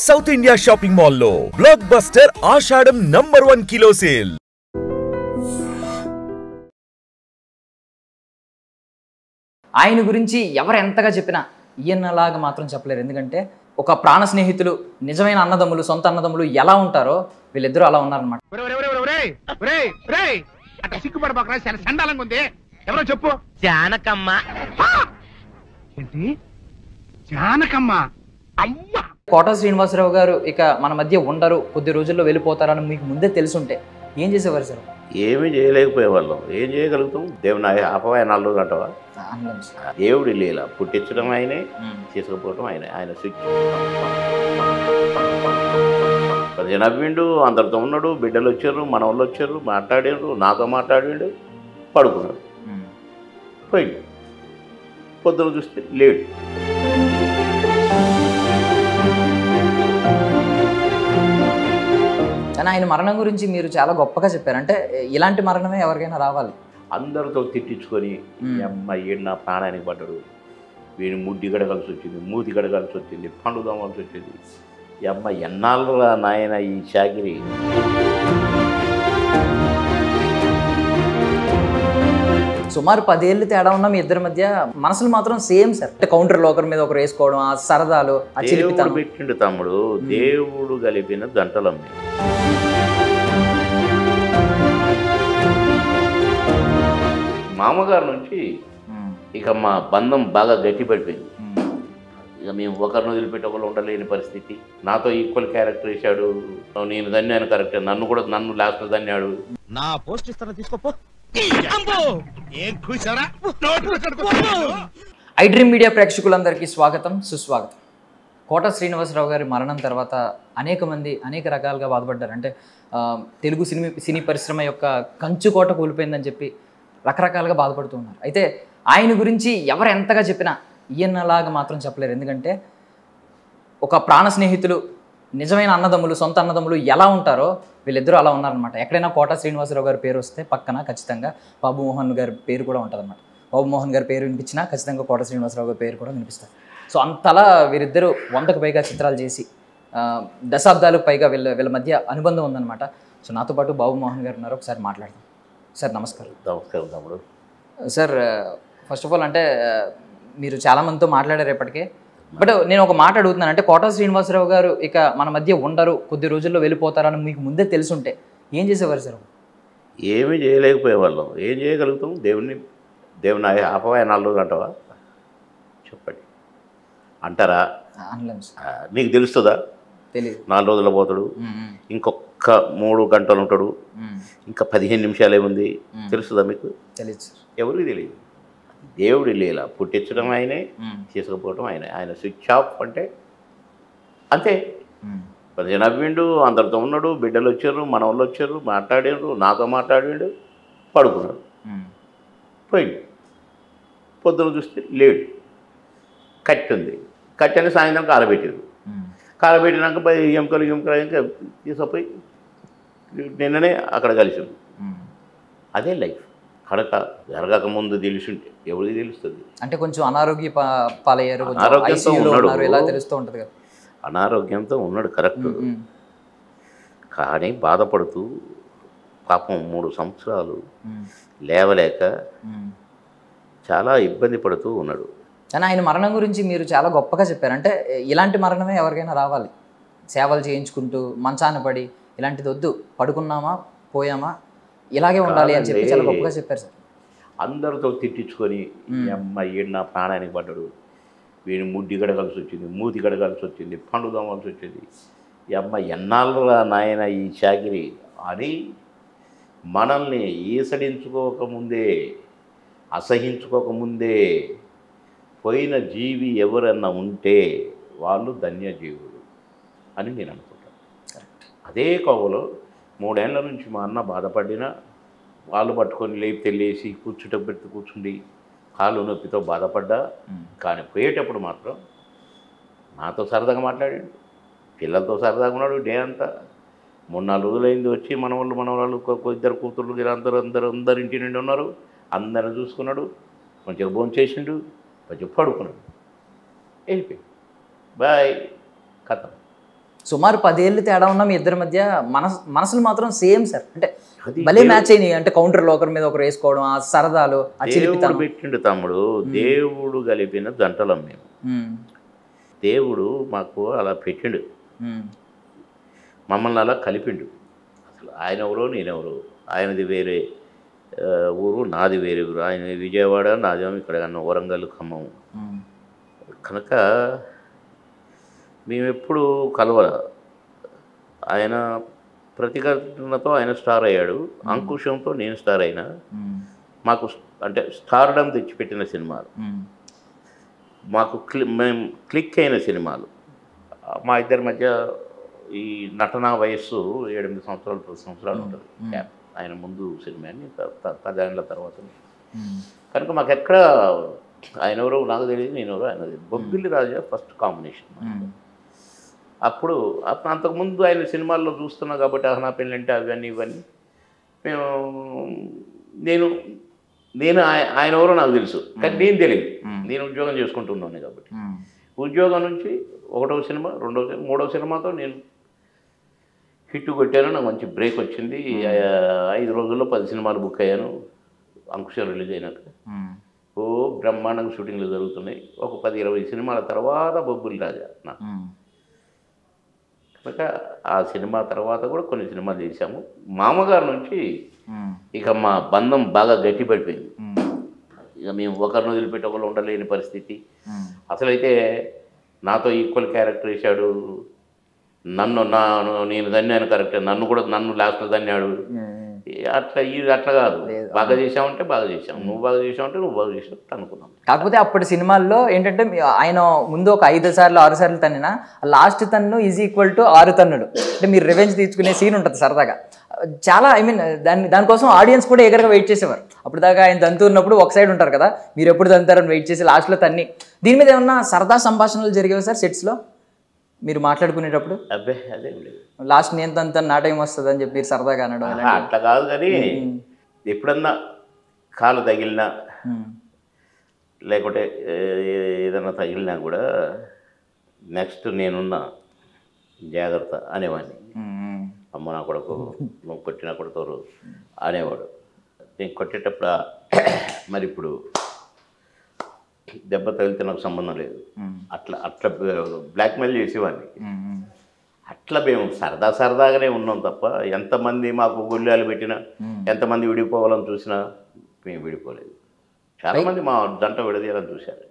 South India shopping mall లో block buster ఆషాఢం #1 kilo sale. ఆయన గురించి ఎవరు ఎంతగా చెప్పినా ఈయనలాగా మాత్రం చెప్పలేరు. ఎందుకంటే ఒక ప్రాణ స్నేహితులు, నిజమైన అన్నదమ్ములు, సొంత అన్నదమ్ములు ఎలా ఉంటారో వీళ్ళిద్దరూ అలా ఉన్నారనమాట. ఎవరో చెప్పు. జానకమ్మ. జానకమ్మ అమ్మ. కోట శ్రీనివాసరావు గారు ఇక మన మధ్య ఉండరు, కొద్ది రోజుల్లో వెళ్ళిపోతారని మీకు ముందే తెలుసుంటే ఏం చేసేవారు సార్? ఏమీ చేయలేకపోయేవాళ్ళం. ఏం చేయగలుగుతాం? దేవుని ఆపవా 4 రోజులు అంటవా? దేవుడి లీల. పుట్టించడం ఆయనే, తీసుకుపోవడం ఆయనే. ఆయన స్విచ్ నవ్విండు, అందరితో ఉన్నాడు, బిడ్డలు వచ్చారు, మనవాళ్ళు వచ్చారు, మాట్లాడారు, నాతో మాట్లాడిండు, పడుకున్నాడు, పోయిండు. పొద్దున చూస్తే లేడు. కానీ ఆయన మరణం గురించి మీరు చాలా గొప్పగా చెప్పారు. అంటే ఇలాంటి మరణమే ఎవరికైనా రావాలి. అందరితో తిట్టించుకొని అమ్మాయి నా ప్రాణానికి పడ్డాడు, వీడిని ముడ్డి గడగాల్సి వచ్చింది, మూతి గడగాల్సి వచ్చింది, పండు దోమాల్సి వచ్చింది. ఈ అమ్మాయి ఎన్నాళ్ళు నాయన ఈ చాకిరి. సుమారు 10 ఏళ్ళు తేడా ఉన్న మీ ఇద్దరి మధ్య మనసులు మాత్రం సేమ్ సార్. అంటే కౌంటర్లో ఒకరి మీద ఒకరు వేసుకోవడం, ఆ సరదాలు, ఆ చిలిపితనం పెట్టిండు తమ్ముడు. దేవుడు కలిపిన దంటలమ్మి. మామగారు నుంచి ఇక మా బంధం బాగా గట్టిపడిపోయింది. ఇక మేము ఒకరిని వదిలిపెట్టి ఒకరు ఉండలేని పరిస్థితి. నాతో ఈక్వల్ క్యారెక్టర్ వేశాడు. నేను దన్యాను కరెక్ట్, నన్ను లాస్ట్ దన్యాడు. నా పోస్ట్ ఇస్తాను, తీసుకోపో. ఐ డ్రీమ్ మీడియా ప్రేక్షకులందరికీ స్వాగతం, సుస్వాగతం. కోట శ్రీనివాసరావు గారి మరణం తర్వాత అనేక మంది అనేక రకాలుగా బాధపడ్డారు. అంటే తెలుగు సినీ పరిశ్రమ యొక్క కంచుకోట కూలిపోయిందని చెప్పి రకరకాలుగా బాధపడుతూ ఉన్నారు. అయితే ఆయన గురించి ఎవరు ఎంతగా చెప్పినా ఈయనలాగా మాత్రం చెప్పలేరు. ఎందుకంటే ఒక ప్రాణ స్నేహితులు, నిజమైన అన్నదమ్ములు, సొంత అన్నదమ్ములు ఎలా ఉంటారో వీళ్ళిద్దరూ అలా ఉన్నారనమాట. ఎక్కడైనా కోట శ్రీనివాసరావు గారి పేరు వస్తే పక్కన ఖచ్చితంగా బాబు మోహన్ గారి పేరు కూడా ఉంటుందన్నమాట. బాబు మోహన్ గారి పేరు వినిపించినా ఖచ్చితంగా కోట శ్రీనివాసరావు గారి పేరు కూడా వినిపిస్తారు. సో అంతలా వీరిద్దరూ 100కు పైగా చిత్రాలు చేసి దశాబ్దాలకు పైగా వీళ్ళ మధ్య అనుబంధం ఉందన్నమాట. సో నాతో పాటు బాబు మోహన్ గారు ఉన్నారు, ఒకసారి మాట్లాడదాం. సార్ నమస్కారం. నమస్కారం తమ్ముడు. సార్ ఫస్ట్ ఆఫ్ ఆల్ అంటే మీరు చాలామందితో మాట్లాడారు ఇప్పటికే, బట్ నేను ఒక మాట అడుగుతున్నాను. అంటే కోట శ్రీనివాసరావు గారు ఇక మన మధ్య ఉండరు, కొద్ది రోజుల్లో వెళ్ళిపోతారని మీకు ముందే తెలుసుంటే ఏం చేసేవారు సార్? ఏమీ చేయలేకపోయేవాళ్ళం. ఏం చేయగలుగుతాం? దేవుని ఆపవా 4 రోజులు అంటవా? చెప్పండి, అంటారా? నీకు తెలుస్తుందా? తెలియదు. 4 రోజుల్లో పోతాడు, ఇంకొక 3 గంటలు ఉంటాడు, ఇంకా 15 నిమిషాలు ఏముంది, తెలుస్తుందా మీకు? తెలియదు సార్. ఎవరికి తెలియదు. దేవుడి లీల. పుట్టించడం ఆయనే, తీసుకుపోవడం ఆయనే. ఆయన స్విచ్ ఆఫ్ అంటే అంతే. నవ్విండు, అందరితో ఉన్నాడు, బిడ్డలు వచ్చారు, మనవాళ్ళు వచ్చారు, మాట్లాడారు, నాతో మాట్లాడిండు, పడుకున్నాడు, పోయిండు. పొద్దున చూస్తే లేడు. కట్టి ఉంది, కట్టి అని సాయంత్రం కాలబెట్టారు. కాలబెట్టినాక ఎముకలు తీసుకుపోయి నిన్ననే అక్కడ కలిసింది. అదే లైఫ్. కడక జరగక ముందు తెలిసింటే ఎవరికి తెలుస్తుంది? అంటే కొంచెం అనారోగ్య పాలయ్యారు, అనారోగ్యంతో ఉన్నాడు, ఎలా తెలుస్తూ ఉంటుంది కదా. అనారోగ్యంతో ఉన్నాడు కరెక్ట్. కానీ బాధపడుతూ పాపం 3 సంవత్సరాలు లేవలేక చాలా ఇబ్బంది పడుతూ ఉన్నాడు. కానీ ఆయన మరణం గురించి మీరు చాలా గొప్పగా చెప్పారు. అంటే ఇలాంటి మరణమే ఎవరికైనా రావాలి. సేవలు చేయించుకుంటూ మంచాన పడి ఇలాంటిది వద్దు, పడుకున్నామా పోయామా ఇలాగే ఉండాలి అని చెప్పి చాలా గొప్పగా చెప్పారు సార్. అందరితో తిట్టించుకొని అమ్మాయి నా ప్రాణానికి పడ్డాడు, వీడిని ముడ్డి గడగాల్సి వచ్చింది, మూతి గడగాల్సి వచ్చింది, పండు దోమాల్సి వచ్చింది. ఈ అమ్మాయి ఎన్నాళ్ళు నాయన ఈ చాకిరి అని మనల్ని ఈసడించుకోకముందే, అసహించుకోకముందే పోయిన జీవి ఎవరన్నా ఉంటే వాళ్ళు ధన్యజీవులు అని నేను అనుకుంటాను. అదే కోవలో 3 ఏళ్ల నుంచి మా అన్న బాధపడినా వాళ్ళు పట్టుకొని లేపి తెల్లేసి పెట్టి కూర్చుండి కాళ్ళు నొప్పితో బాధపడ్డా. కానీ పోయేటప్పుడు మాత్రం నాతో సరదాగా మాట్లాడాడు, పిల్లలతో సరదాగా ఉన్నాడు. డే అంతా 3-4 రోజులైంది వచ్చి మనవాళ్ళు 2 కూతుర్లు అందరు ఇంటి నుండి ఉన్నారు. అందరిని చూసుకున్నాడు, కొంచెం భోజనం చేసిండు, కొంచెం పడుకున్నాడు, వెళ్ళిపోయి బాయ్ కథ. సుమారు 10 ఏళ్ళు తేడా ఉన్న మీ ఇద్దరి మధ్య మనసులు మాత్రం సేమ్ సార్. అంటే అది భలే మ్యాచ్ అయినాయి. అంటే కౌంటర్లో ఒకరి మీద ఒకరు వేసుకోవడం, ఆ సరదాలు, ఆ దేవుడు చిలిపితనం. పెట్టిండు తమ్ముడు, దేవుడు కలిపిన జంటలం మేము. దేవుడు మాకు అలా పెట్టిండు, మమ్మల్ని అలా కలిపిండు. అసలు ఆయన ఎవరో నేనెవరో, ఆయనది వేరే ఊరు, నాది వేరే ఊరు. ఆయన విజయవాడ, నాదేమో ఇక్కడ వరంగల్, ఖమ్మం. కనుక మేము ఎప్పుడు కలవాల. ఆయన ప్రతిఘటనతో ఆయన స్టార్ అయ్యాడు, అంకుశంతో నేను స్టార్ అయినా. మాకు అంటే స్టార్డమ్ తెచ్చిపెట్టిన సినిమాలు, మాకు మేము క్లిక్ అయిన సినిమాలు. మా ఇద్దరి మధ్య ఈ నటనా వయస్సు 7-8 సంవత్సరాలు 10 సంవత్సరాలు ఉంటుంది గ్యాప్. ఆయన ముందు సినిమాని 10 ఏళ్ళ తర్వాత. కనుక మాకు ఎక్కడ ఆయన ఎవరో నాకు తెలియదు, నేను ఎవరో ఆయన తెలియదు. బొబ్బిలి రాజా ఫస్ట్ కాంబినేషన్. అప్పుడు అంతకుముందు ఆయన సినిమాల్లో చూస్తున్నా కాబట్టి అహనా పెళ్ళంటే అవన్నీ ఇవన్నీ నేను ఆయన ఎవరో నాకు తెలుసు, కానీ నేను తెలియదు. నేను ఉద్యోగం చేసుకుంటున్నాను కాబట్టి ఉద్యోగం నుంచి 1వ సినిమా, 2వ సినిమా, 3వ సినిమాతో నేను హిట్ కొట్టాను. నాకు మంచి బ్రేక్ వచ్చింది. 5 రోజుల్లో 10 సినిమాలు బుక్ అయ్యాను. అంకుశం రిలీజ్ అయినాక ఓ బ్రహ్మాండంగా షూటింగ్లు జరుగుతున్నాయి. ఒక 10-20 సినిమాల తర్వాత బొబ్బిలి రాజా నాకు. కనుక ఆ సినిమా తర్వాత కూడా కొన్ని సినిమాలు చేశాము. మామగారు నుంచి ఇక మా బంధం బాగా గట్టిపడిపోయింది. ఇక మేము ఒకరిని వదిలిపెట్టి ఒకరు ఉండలేని పరిస్థితి. అసలైతే నాతో ఈక్వల్ క్యారెక్టర్ వేశాడు. నేను దన్నాను కరెక్ట్, నన్ను లాస్ట్లో దన్నాడు. అట్లా కాదు, బాగా చేసామంటే బాగా చేసాం, నువ్వు బాగా చేసావంటే నువ్వు బాగా చేసావు అనుకున్నాం. కాకపోతే అప్పటి సినిమాల్లో ఏంటంటే ఆయన ముందు ఒక 5 సార్లు 6 సార్లు తన్నినా లాస్ట్ తన్ను ఈజ్ ఈక్వల్ టు 6 తన్నులు. అంటే మీరు రివెంజ్ తీసుకునే సీన్ ఉంటుంది సరదాగా. చాలా దానికోసం ఆడియన్స్ కూడా ఎగరగా వెయిట్ చేసేవారు. అప్పుడు దాకా ఆయన దంతున్నప్పుడు ఒక సైడ్ ఉంటారు కదా, మీరు ఎప్పుడు దంతారని వెయిట్ చేసి లాస్ట్లో తన్ని. దీని మీద ఏమన్నా సరదా సంభాషణలు జరిగేవి సార్ సెట్స్లో మీరు మాట్లాడుకునేటప్పుడు? అబ్బే అదేం లేదు, లాస్ట్ నేను తంతాను, నా టైం వస్తుంది అని చెప్పి మీరు సరదాగా అనడం అట్లా కాదు. కానీ ఎప్పుడన్నా కాలు తగిలినా లేకుంటే ఏదన్నా తగిలినా కూడా నెక్స్ట్ నేనున్నా జాగ్రత్త అనేవాడిని. అమ్మ నా కొడుకు, నువ్వు కొట్టినా కొడతారు అనేవాడు. నేను కొట్టేటప్పుడు మరి ఇప్పుడు దెబ్బ తగిలితే నాకు సంబంధం లేదు, అట్లా బ్లాక్మెయిల్ చేసేవాడిని. అట్లా మేము సరదాగానే ఉన్నాం తప్ప ఎంతమంది మాకు గొల్లాలు పెట్టినా, ఎంతమంది విడిపోవాలని చూసినా మేము విడిపోలేదు. చాలామంది మా జంట విడదీయాలని చూశారు,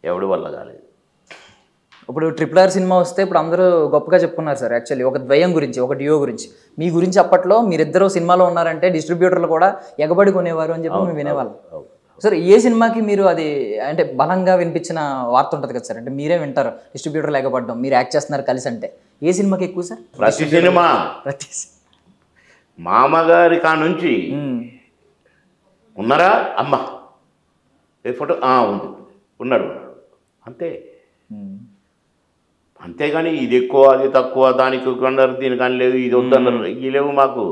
ఎవడి వల్ల కాలేదు. ఇప్పుడు RRR సినిమా వస్తే ఇప్పుడు అందరూ గొప్పగా చెప్పుకున్నారు సార్. యాక్చువల్లీ ఒక ద్వయం గురించి, ఒక డియో గురించి. మీ గురించి అప్పట్లో మీరిద్దరూ సినిమాలో ఉన్నారంటే డిస్ట్రిబ్యూటర్లు కూడా ఎగబడి కొనేవారు అని చెప్పి మేము వినేవాళ్ళం. సార్ ఏ సినిమాకి మీరు అది అంటే బలంగా వినిపించిన వార్త ఉంటుంది కదా సార్, అంటే మీరే వింటారు డిస్ట్రిబ్యూటర్లు ఎగబడ్డం, మీరు యాక్ట్ చేస్తున్నారు కలిసి, అంటే ఏ సినిమాకి ఎక్కువ సార్? ప్రతి సినిమా మామగారి కా నుంచి ఉన్నారా అమ్మ ఏ ఫోటో ఉంది, ఉన్నాడు అంతే. అంతేగాని ఇది ఎక్కువ అది తక్కువ, దానికి కొన్నారు దీనికి అని లేదు, ఇది వద్దన్నారు, ఇవి లేవు మాకు.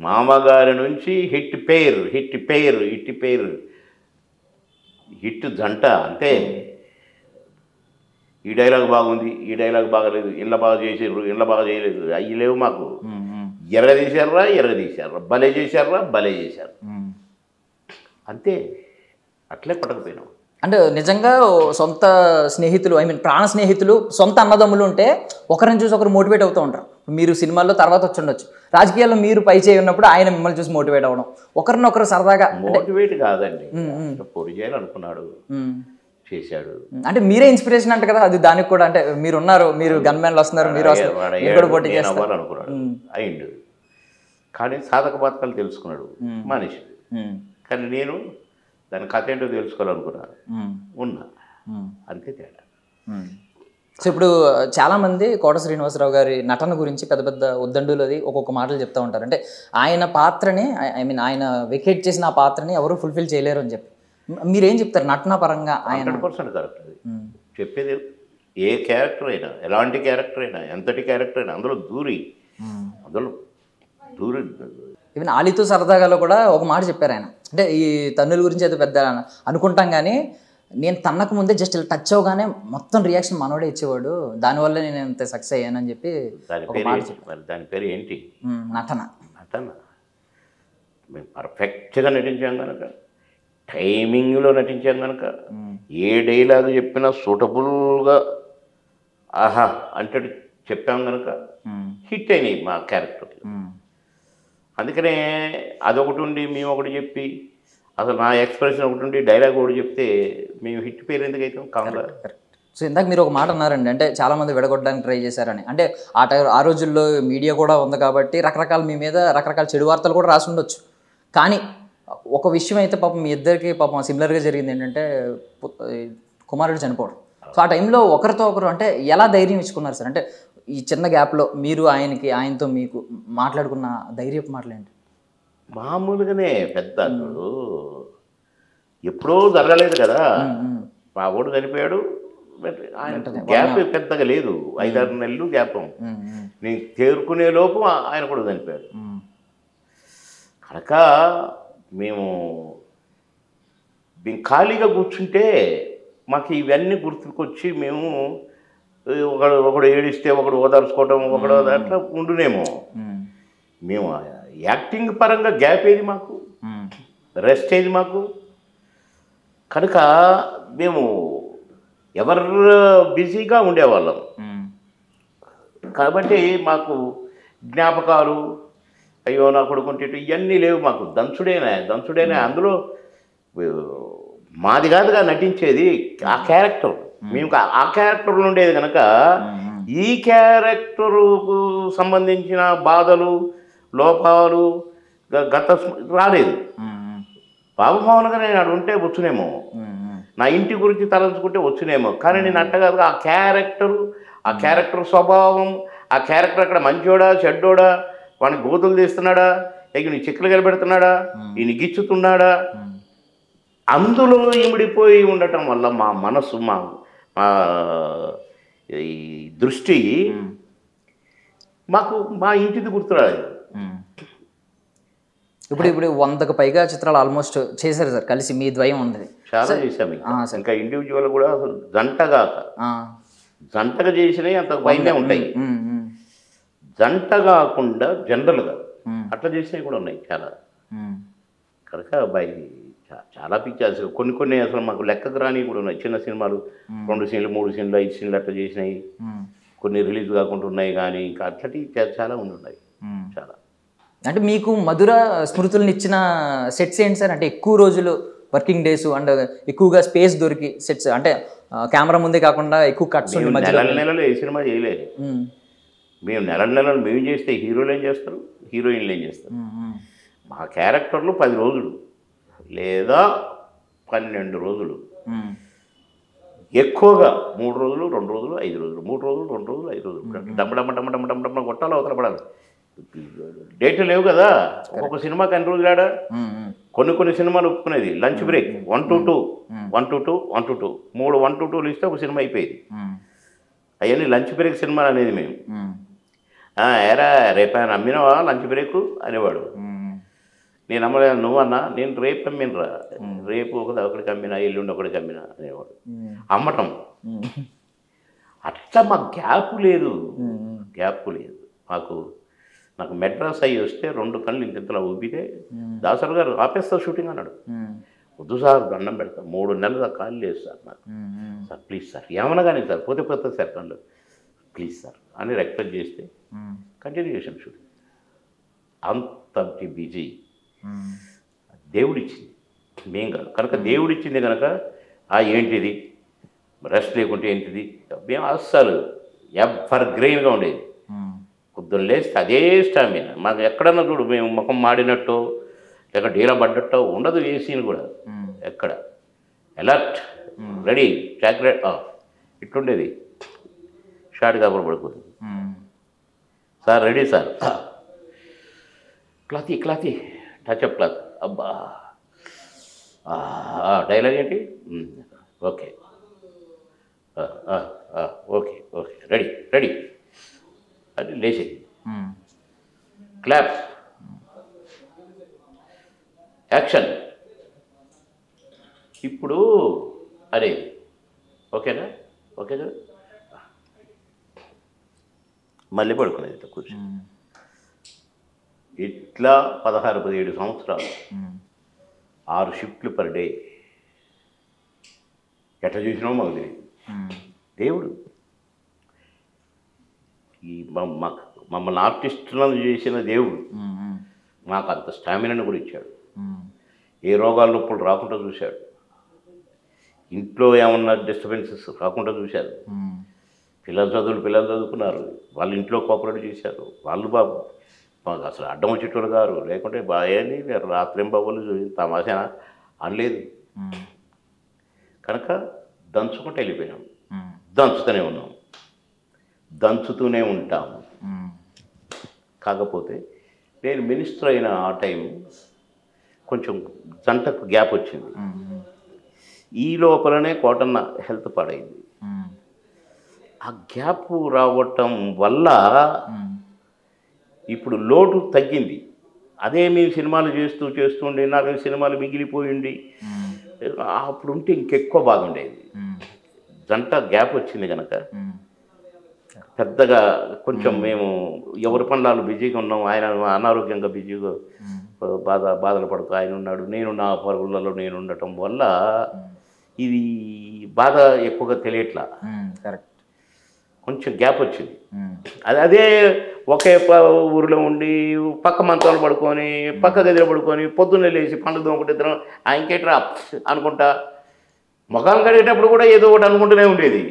మామగారి నుంచి హిట్ పేరు హిట్ జంట అంతే. ఈ డైలాగ్ బాగుంది, ఈ డైలాగ్ బాగలేదు, ఇళ్ళ బాగా చేసారు, ఇళ్ళ బాగా చేయలేదు, అవి లేవు మాకు. ఎరగదీశారా, భలే చేశారు అంతే. అట్లే పట్టకపోయినాం. అంటే నిజంగా సొంత స్నేహితులు, ప్రాణ స్నేహితులు, సొంత అన్నదమ్ములు ఉంటే ఒకరిని చూసి ఒకరు మోటివేట్ అవుతూ ఉంటారు. మీరు సినిమాల్లో తర్వాత వచ్చి ఉండొచ్చు, రాజకీయాల్లో మీరు పై చేయి ఉన్నప్పుడు ఆయన మిమ్మల్ని చూసి మోటివేట్ అవ్వడం, ఒకరినొకరు సరదాగా. మోటివేట్ కాదండి, పొడి చేయాలనుకున్నాడు, చేశాడు. అంటే మీరే ఇన్స్పిరేషన్ అంట కదా అది, దానికి కూడా. అంటే మీరు ఉన్నారు, మీరు గన్మెన్లు వస్తున్నారు, మీరు పోటీ చేస్తారు అనుకున్నాడు, అయిండు. కానీ సాధక బాధకాలు తెలుసుకున్నాడు మనిషి. కానీ నేను దాని కథ ఏంటో తెలుసుకోవాలనుకున్నాను, ఉన్నా అంతే తేడా. సో ఇప్పుడు చాలామంది కోట శ్రీనివాసరావు గారి నటన గురించి పెద్ద పెద్ద ఉద్దండులు అది ఒక్కొక్క మాటలు చెప్తూ ఉంటారు. అంటే ఆయన పాత్రని ఆయన వెకేట్ చేసిన ఆ పాత్రని ఎవరు ఫుల్ఫిల్ చేయలేరు అని చెప్పి మీరేం చెప్తారు నటన పరంగా? ఆయన 100% కరెక్ట్. అది చెప్పేది ఏ క్యారెక్టర్ అయినా, ఎలాంటి క్యారెక్టర్ అయినా, ఎంతటి క్యారెక్టర్ అయినా అందులో దూరి ఈవెన్ ఆలితో సరదాగాలో కూడా ఒక మాట చెప్పారు ఆయన. అంటే ఈ తన్నుల గురించి అయితే పెద్ద అనుకుంటాం కానీ నేను తన్నకు ముందే జస్ట్ ఇలా టచ్ అవగానే మొత్తం రియాక్షన్ మనోడే ఇచ్చేవాడు, దానివల్ల నేను ఇంత సక్సెస్ అయ్యానని చెప్పి దాని ఒక పేరు మాట ఏంటి? చెప్పాడు. మరి దాని పేరు ఏంటి? నటన. నటన. మేము పర్ఫెక్ట్గా నటించాం కనుక, టైమింగ్లో నటించాం కనుక, ఏ డైలాగ్ చెప్పినా సూటబుల్గా ఆహా అంటే చెప్పాం కనుక హిట్ అయినాయి మా క్యారెక్టర్. అందుకనే అదొకటి ఉండి మేము ఒకటి చెప్పి, అసలు నా ఎక్స్ప్రెషన్ ఒకటి ఉండి డైలాగ్ ఒకటి చెప్తే మేము హిట్ పేరు ఎందుకు అవుతాం కాంగ్లా. సో ఇందాక మీరు ఒక మాట అన్నారండి, అంటే చాలామంది విడగొట్టడానికి ట్రై చేశారని. అంటే ఆ రోజుల్లో మీడియా కూడా ఉంది కాబట్టి రకరకాల మీ మీద రకరకాల చెడు వార్తలు కూడా రాసి ఉండొచ్చు. కానీ ఒక విషయం అయితే పాపం మీ ఇద్దరికి పాపం సిమిలర్గా జరిగింది, ఏంటంటే కుమారుడు చనిపోవడం. సో ఆ టైంలో ఒకరితో ఒకరు అంటే ఎలా ధైర్యం ఇచ్చుకున్నారు సార్? అంటే ఈ చిన్న గ్యాప్లో మీరు ఆయనతో మీకు మాట్లాడుకున్న ధైర్యపు మాటలు ఏంటి? మామూలుగానే పెద్ద ఇప్పుడు ఎప్పుడో జరగలేదు కదా, మా ఓడు చనిపోయాడు, ఆయన గ్యాప్ పెద్దగా లేదు, 5-6 నెలలు గ్యాప్. నేను చేరుకునే లోపు ఆయన కూడా చనిపోయాడు కనుక మేము ఖాళీగా కూర్చుంటే మాకు ఇవన్నీ గుర్తుకొచ్చి మేము ఒకడు ఏడిస్తే ఒకడు ఓదార్చుకోవటం, ఒకడు అట్లా ఉండునేమో. మేము యాక్టింగ్ పరంగా గ్యాప్ ఏది మాకు, రెస్ట్ ఏది మాకు కనుక మేము ఎవరు బిజీగా ఉండేవాళ్ళం. కాబట్టి మాకు జ్ఞాపకాలు అయ్యో నా కొడుకుంటే ఇవన్నీ లేవు మాకు. దంచుడేనా అందులో మాది కాదుగా నటించేది, ఆ క్యారెక్టర్. మేము ఆ క్యారెక్టర్లో ఉండేది కనుక ఈ క్యారెక్టరుకు సంబంధించిన బాధలు లోపాలు గత రాలేదు. బాబుమోహన్ గారు నేను ఉంటే వచ్చునేమో, నా ఇంటి గురించి తలంచుకుంటే వచ్చునేమో, కానీ నేను అంటగాదుగా ఆ క్యారెక్టర్ స్వభావం, ఆ క్యారెక్టర్ అక్కడ మంచోడా చెడ్డోడా, వాడిని గోతులు తీస్తున్నాడా, నీ చిక్కులు కలిపెడుతున్నాడా, ఈయన గిచ్చుతున్నాడా, అందులో ఇమిడిపోయి ఉండటం వల్ల మా మనసు మా ఈ దృష్టి మాకు మా ఇంటిది గుర్తురాలేదు. ఇప్పుడు 100కు పైగా చిత్రాలు ఆల్మోస్ట్ చేశారు సార్ కలిసి, మీ ద్వయం ఉంది. చాలా చేశాము. ఇంకా ఇండివిజువల్ కూడా అసలు జంటగా చేసినవి అంత పైనే ఉంటాయి. జంట కాకుండా జనరల్గా అట్లా చేసినవి కూడా ఉన్నాయి చాలా. కనుక చాలా పిక్చర్స్ కొన్ని అసలు మాకు లెక్కకు రాని కూడా ఉన్నాయి. చిన్న సినిమాలు 2 సీన్లు 3 సీన్లు 5 సీన్లు అట్లా చేసినాయి. కొన్ని రిలీజ్ కాకుండా ఉన్నాయి, కానీ ఇంకా అట్లాంటి చాలా ఉన్నాయి చాలా. అంటే మీకు మధుర స్మృతులను ఇచ్చిన సెట్స్ ఏంటి సార్? అంటే ఎక్కువ రోజులు వర్కింగ్ డేస్ అండ్ ఎక్కువగా స్పేస్ దొరికి సెట్స్, అంటే కెమెరా ముందే కాకుండా ఎక్కువ కట్స్ నెలలు ఏ సినిమా చేయలేదు మేము. నెలలు మేము చేస్తే హీరోలు ఏం చేస్తారు, హీరోయిన్లు ఏం చేస్తారు. మా క్యారెక్టర్లు 10 రోజులు లేదా 12 రోజులు, ఎక్కువగా 3 రోజులు 2 రోజులు 5 రోజులు, 3 రోజులు 2 రోజులు 5 రోజులు డమ్మ కొట్టాలి, అవతల పడాలి. డేట్లు లేవు కదా, ఒక్కొక్క సినిమాకి అన్ని రోజులు ఆడా. కొన్ని సినిమాలు ఒప్పుకునేది lunch break 1 to 2 1 to 2 1 to 2 3 1 to 2 ఇస్తే ఒక సినిమా అయిపోయేది. అవన్నీ లంచ్ బ్రేక్ సినిమాలు అనేది మేము. ఏరా రేపు ఆయన అమ్మినవా లంచ్ బ్రేక్ అనేవాడు. నేను అమ్మలేదు, నువ్వన్నా, నేను రేపు అమ్మినరా, రేపు ఒకడికి అమ్మినా ఎల్లుండి ఒకడికి అమ్మినా అనేవాడు. అమ్మటం అట్లా మాకు గ్యాప్ లేదు మాకు. నాకు మెడ్రాస్ అయ్యి వస్తే 2 కళ్ళు ఇంతలా ఊపితే దాసర్ గారు ఆపేస్తా షూటింగ్ అన్నాడు. వద్దు సార్ దండం పెడతా, 3 నెలలు కాల్ లేదు సార్ నాకు, సార్ ప్లీజ్ సార్ ఏమన్నా కానీ సార్ పోతే సార్ కళ్ళు ప్లీజ్ సార్ అని రిక్వెస్ట్ చేస్తే కంటిన్యూ చేశాను షూటింగ్. అంత బిజీ దేవుడిచ్చింది, మేం కాదు కనుక. దేవుడిచ్చింది కనుక ఏంటిది రెస్ట్ లేకుంటే ఏంటిది, మేము అస్సలు ఎవర్ గ్రెయిన్గా ఉండేది. పొద్దున్న లేస్తే అదే స్టామినా మాకు. ఎక్కడన్నా చూడు మేము ముఖం మాడినట్టు లేక డీలా పడ్డట్టు ఉండదు ఏ సీన్ కూడా. ఎక్కడ అలర్ట్ రెడీ చాక్లెట్ ఇట్లుండేది. షార్ట్ కాపులు పడుకుంది, సార్ రెడీ సార్, క్లాతీ టచ్అప్ క్లాత్, అబ్బా డైలాగ్ ఏంటి, ఓకే ఓకే రెడీ అది లేచేది. Clap action. ఇప్పుడు అరే ఓకేనా ఓకే కదా మళ్ళీ పడుకునేది ఇట్లా కూర్చొని ఇట్లా 16-17 సంవత్సరాలు 6 షిఫ్ట్లు పర్ డే ఎట్లా చూసినామో మాకు తెలియదు. దేవుడు ఈ మమ్మల్ని ఆర్టిస్టులను చేసిన దేవుడు మాకు అంత స్టామినాను కూడా ఇచ్చాడు. ఏ రోగాల నొప్పులు రాకుండా చూశాడు. ఇంట్లో ఏమన్నా డిస్టర్బెన్సెస్ రాకుండా చూశారు. పిల్లలు చదువుకున్నారు. వాళ్ళ ఇంట్లో కోఆపరేట్ చేశారు. వాళ్ళు బాబు అసలు అడ్డం వచ్చేటోళ్ళు గారు లేకుంటే బాయని రాత్రింబవ్వలు తమాషా అనలేదు. కనుక దంచుకుంటూ వెళ్ళిపోయినాం. దంచుతూనే ఉన్నాం, దంచుతూనే ఉంటాము. కాకపోతే నేను మినిస్టర్ అయిన ఆ టైం కొంచెం జంటకు గ్యాప్ వచ్చింది. ఈ లోపలనే కోటన్న హెల్త్ పాడైంది. ఆ గ్యాప్ రావటం వల్ల ఇప్పుడు లోటు తగ్గింది. అదే మేము సినిమాలు చేస్తుండే 4 సినిమాలు మిగిలిపోయింది. అప్పుడు ఉంటే ఇంకెక్కువ బాగుండేది. జంట గ్యాప్ వచ్చింది కనుక పెద్దగా కొంచెం మేము ఎవరి పనులు బిజీగా ఉన్నాం. ఆయన అనారోగ్యంగా బిజీగా బాధలు పడుతూ ఆయన ఉన్నాడు. నేను నా పరుగులలో నేను ఉండటం వల్ల ఇది బాధ ఎక్కువగా తెలియట్లా. కరెక్ట్, కొంచెం గ్యాప్ వచ్చింది. అదే ఒకే ఊరిలో ఉండి పక్క మంచాలు పడుకొని పక్క గదిలో పడుకొని పొద్దున్నే లేచి పండ్లు దోమకుంటిద్దరం ఆ ఇంకేట్రా అనుకుంటా మొఖాలు కడిగేటప్పుడు కూడా ఏదో ఒకటి అనుకుంటూనే ఉండేది.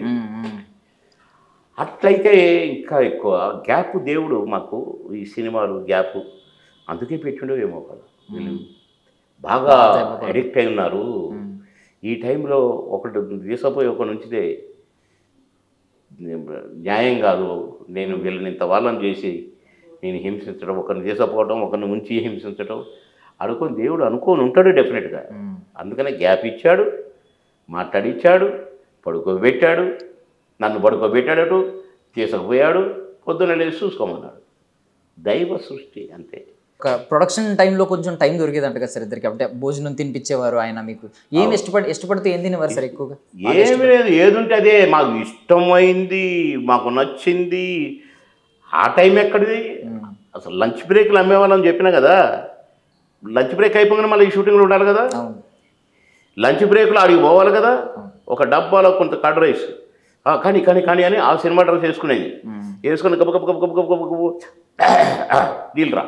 అట్లయితే ఇంకా ఎక్కువ గ్యాప్ దేవుడు మాకు ఈ సినిమాలు గ్యాప్ అందుకే పెట్టిండో ఏమో కదా. వీళ్ళు బాగా అడిక్ట్ అయి ఉన్నారు. ఈ టైంలో ఒకటి తీసుకుపోయి ఒకటి ఉంచితే న్యాయం కాదు. నేను వీళ్ళని ఇంత వాళ్ళని చేసి నేను హింసించడం, ఒకరిని తీసుకుపోవడం, ఒకరిని ఉంచి హింసించడం అనుకొని దేవుడు అనుకోని ఉంటాడు డెఫినెట్గా. అందుకనే గ్యాప్ ఇచ్చాడు, మాట్లాడిచ్చాడు, పడుకోబెట్టాడు, నన్ను పడుకోబెట్టాడటు, తీసుకుపోయాడు, పొద్దున్న లేచి చూసుకోమన్నాడు. దైవ సృష్టి అంతే. ఒక ప్రొడక్షన్ టైంలో కొంచెం టైం దొరికేదంట కదా సార్ ఇద్దరికి? అంటే భోజనం తినిపించేవారు ఆయన మీకు? ఏం ఇష్టపడితే ఏం తినేవారు సార్ ఎక్కువగా? ఏమి లేదు, ఏది ఉంటే అదే మాకు ఇష్టమైంది, మాకు నచ్చింది. ఆ టైం ఎక్కడిది? అసలు లంచ్ బ్రేక్లు అమ్మేవాళ్ళని చెప్పినా కదా. లంచ్ బ్రేక్ అయిపోగానే మళ్ళీ ఈ షూటింగ్లో ఉండాలి కదా. లంచ్ బ్రేక్లో ఆడికి పోవాలి కదా. ఒక డబ్బాలో కొంత కర్డ్ రైస్ కానీ కానీ కానీ అని ఆ సినిమా డ్రెస్ వేసుకునేది. వేసుకుని గబ గబ గబ గబ గబ గబ నీళ్ళరా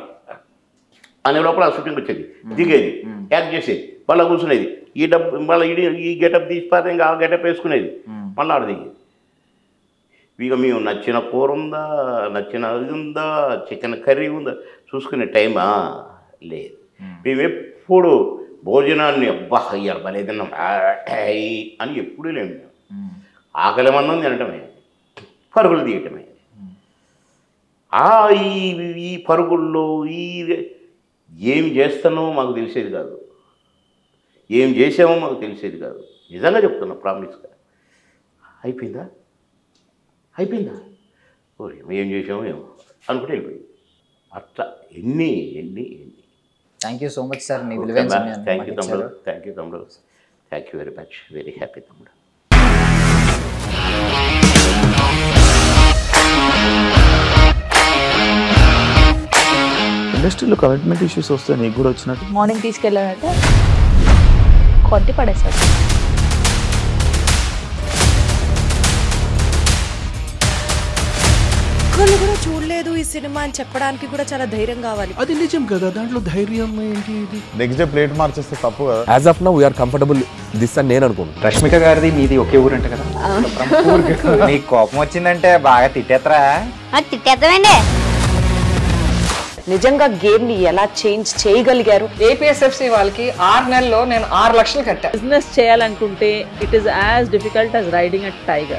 అనే లోపల ఆ షూటింగ్ వచ్చేది, దిగేది, యాక్ట్ చేసేది, మళ్ళీ కూర్చునేది. మళ్ళీ ఈ గెటప్ తీసిపోతే ఇంకా ఆ గెటప్ వేసుకునేది, మళ్ళీ ఆడ దిగేది. ఇక మేము నచ్చిన కూర ఉందా, నచ్చిన ఇది ఉందా, చికెన్ కర్రీ ఉందా చూసుకునే టైమా లేదు. మేము ఎప్పుడు భోజనాన్ని అబ్బా అయ్యారు భలే తిన్నాం అని ఎప్పుడూ లేము. ఆకలిమన్నం తినటమే, పరుగులు తీయటమే. ఈ పరుగుల్లో ఏం చేస్తానో మాకు తెలిసేది కాదు, ఏం చేసామో మాకు తెలిసేది కాదు. నిజంగా చెప్తున్నా, ప్రామిస్గా. అయిపోయిందా ఓరే ఏం చేసామో ఏమో అనుకుంటే వెళ్ళిపోయింది. అట్లా ఎన్ని. Thank you so much sir, మీ విలువైన సమయాన్ని థ్యాంక్ యూ తమ్ముడు, thank you very much, very happy తమ్ముడు. ఇండస్ట్రీలో కమిట్మెంట్ ఇష్యూస్ వస్తే నీకు కూడా వచ్చినట్టు? మార్నింగ్ తీసుకెళ్ళాడంటే కొట్టి పడేశాడు. ఒక్కళ్ళు కూడా చూడలేదు ఈ సినిమా అని చెప్పడానికి కూడా చాలా ధైర్యం కావాలి. అది నిజం కదా, దాంట్లో ధైర్యం ఏంటి? ఇది నెక్స్ట్ డే ప్లేట్ మార్చేస్తే తప్పు కదా. As of now we are comfortable this అని నేను అనుకుంటున్నాను. రష్మిక గారిది మీది ఒకే ఊరు అంట కదా? నీకు కోపం వచ్చిందంటే బాగా తిట్టేత్తరా? తిట్టేద్దామండి. నిజంగా గేమ్ ని ఎలా చేంజ్ చేయగలిగారు? ఏపీఎస్ఎఫ్సి వాళ్ళకి 6 నెలల్లో నేను 6 లక్షలు కట్టా. బిజినెస్ చేయాలనుకుంటే it is as difficult as riding a tiger.